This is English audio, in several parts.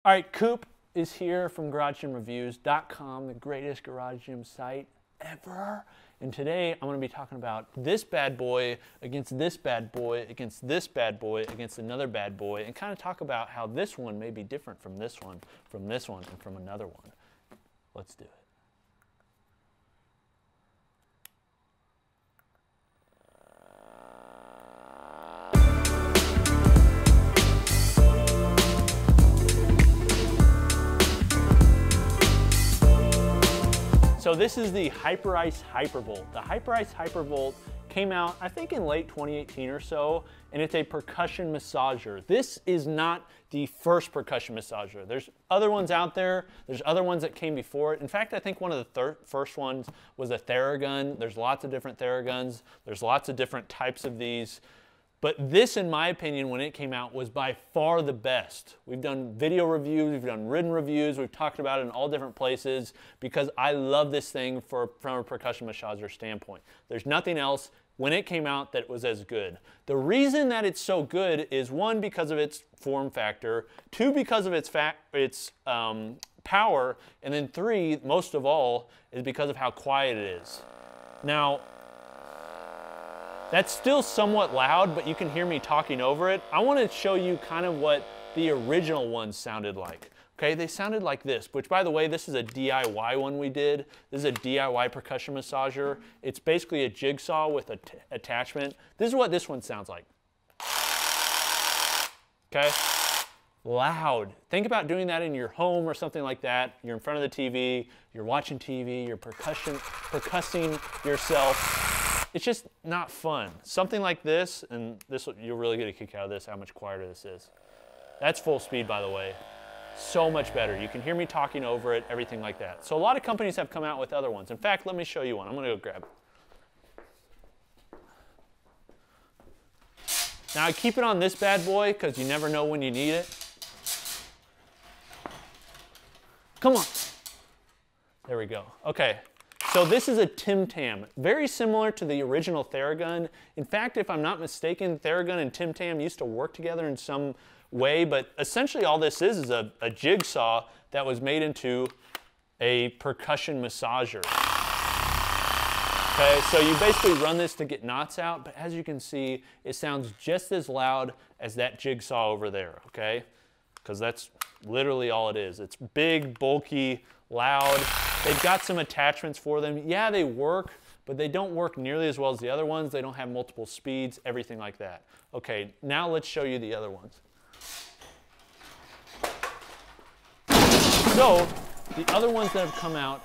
All right, Coop is here from GarageGymReviews.com, the greatest garage gym site ever. And today I'm going to be talking about this bad boy against this bad boy against this bad boy against another bad boy, and kind of talk about how this one may be different from this one, and from another one. Let's do it. So this is the Hyperice Hypervolt. The Hyperice Hypervolt came out, I think, in late 2018 or so, and it's a percussion massager. This is not the first percussion massager. There's other ones out there. There's other ones that came before it. In fact, I think one of the first ones was a Theragun. There's lots of different Theraguns. There's lots of different types of these. But this, in my opinion, when it came out, was by far the best. We've done video reviews, we've done written reviews, we've talked about it in all different places because I love this thing from a percussion massager standpoint. There's nothing else when it came out that was as good. The reason that it's so good is, one, because of its form factor, two, because of its power, and then three, most of all, is because of how quiet it is. Now, that's still somewhat loud, but you can hear me talking over it. I want to show you kind of what the original ones sounded like. Okay, they sounded like this, which, by the way, this is a DIY one we did. This is a DIY percussion massager. It's basically a jigsaw with an attachment. This is what this one sounds like. Okay, loud. Think about doing that in your home or something like that. You're in front of the TV, you're watching TV, you're percussing yourself. It's just not fun. Something like this, and this, you'll really get a kick out of this, how much quieter this is. That's full speed, by the way. So much better. You can hear me talking over it, everything like that. So a lot of companies have come out with other ones. In fact, let me show you one. I'm gonna go grab it. Now I keep it on this bad boy because you never know when you need it. Come on. There we go. Okay. So this is a TimTam, very similar to the original Theragun. In fact, if I'm not mistaken, Theragun and TimTam used to work together in some way, but essentially all this is a jigsaw that was made into a percussion massager. Okay, so you basically run this to get knots out, but as you can see, it sounds just as loud as that jigsaw over there, okay? Because that's literally all it is. It's big, bulky, loud. They've got some attachments for them. Yeah, they work, but they don't work nearly as well as the other ones. They don't have multiple speeds, everything like that. Okay, now let's show you the other ones. So, the other ones that have come out,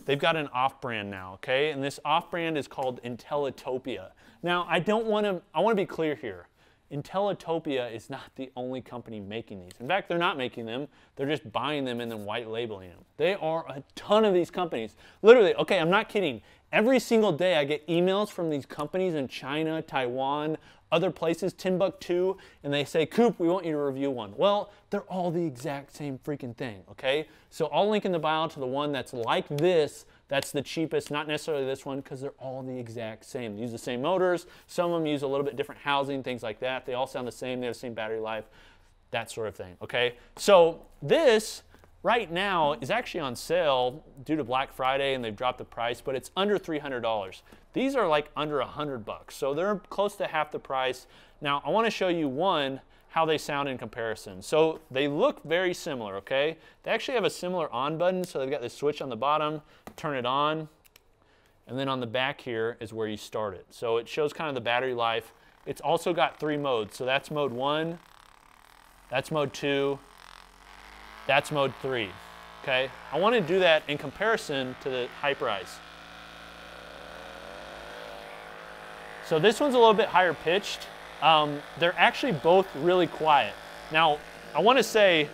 they've got an off-brand now, okay? And this off-brand is called Intellitopia. Now, I want to be clear here. Intellitopia is not the only company making these. In fact, they're not making them. They're just buying them and then white labeling them. There are a ton of these companies. Literally, okay, I'm not kidding. Every single day I get emails from these companies in China, Taiwan, other places, Timbuktu, and they say, Coop, we want you to review one. Well, they're all the exact same freaking thing, okay? So I'll link in the bio to the one that's like this. That's the cheapest, not necessarily this one, because they're all the exact same. They use the same motors. Some of them use a little bit different housing, things like that. They all sound the same. They have the same battery life, that sort of thing, okay? So this, right now, is actually on sale due to Black Friday, and they've dropped the price, but it's under $300. These are like under $100, so they're close to half the price. Now, I want to show you one, how they sound in comparison. So they look very similar, okay? They actually have a similar on button, so they've got this switch on the bottom, turn it on, and then on the back here is where you start it. So it shows kind of the battery life. It's also got 3 modes, so that's mode 1, that's mode 2, that's mode 3, okay? I want to do that in comparison to the Hyperice. So this one's a little bit higher pitched. They're actually both really quiet. Now, I want to say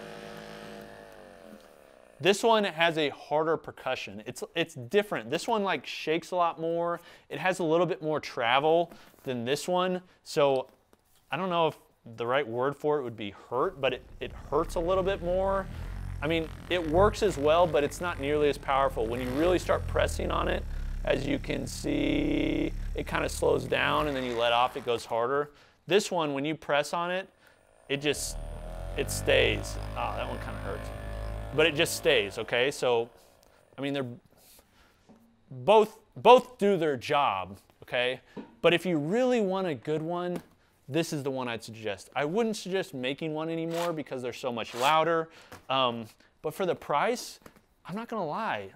this one has a harder percussion. It's different. This one like shakes a lot more. It has a little bit more travel than this one. So I don't know if the right word for it would be hurt, but it hurts a little bit more. I mean, it works as well, but it's not nearly as powerful. When you really start pressing on it, as you can see, it kind of slows down and then you let off, it goes harder. This one, when you press on it, it it stays. Oh, that one kind of hurts. But it just stays, okay? So, I mean, they're both do their job, okay? But if you really want a good one, this is the one I'd suggest. I wouldn't suggest making one anymore because they're so much louder. But for the price, I'm not gonna lie,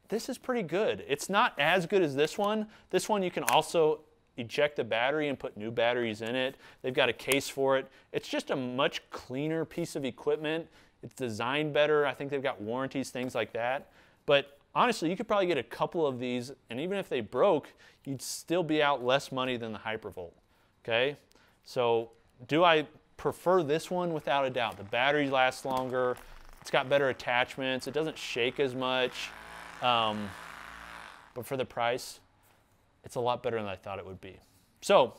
this is pretty good. It's not as good as this one. This one you can also eject the battery and put new batteries in it. They've got a case for it. It's just a much cleaner piece of equipment. It's designed better. I think they've got warranties, things like that. But honestly, you could probably get a couple of these, and even if they broke, you'd still be out less money than the Hypervolt, okay? So do I prefer this one? Without a doubt. The battery lasts longer. It's got better attachments. It doesn't shake as much. But for the price, it's a lot better than I thought it would be. So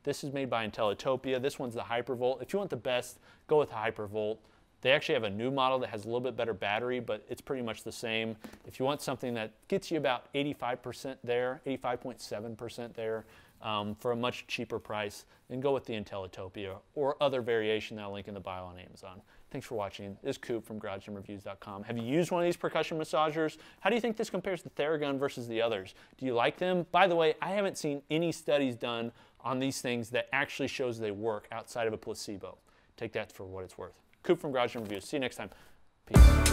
this is made by Intellitopia. This one's the Hypervolt. If you want the best, go with the Hypervolt. They actually have a new model that has a little bit better battery, but it's pretty much the same. If you want something that gets you about 85% there, 85.7% there, for a much cheaper price, then go with the Intellitopia or other variation that I'll link in the bio on Amazon. Thanks for watching. This is Coop from GarageGymReviews.com. Have you used one of these percussion massagers? How do you think this compares to Theragun versus the others? Do you like them? By the way, I haven't seen any studies done on these things that actually shows they work outside of a placebo. Take that for what it's worth. Coop from Garage Gym Reviews. See you next time. Peace.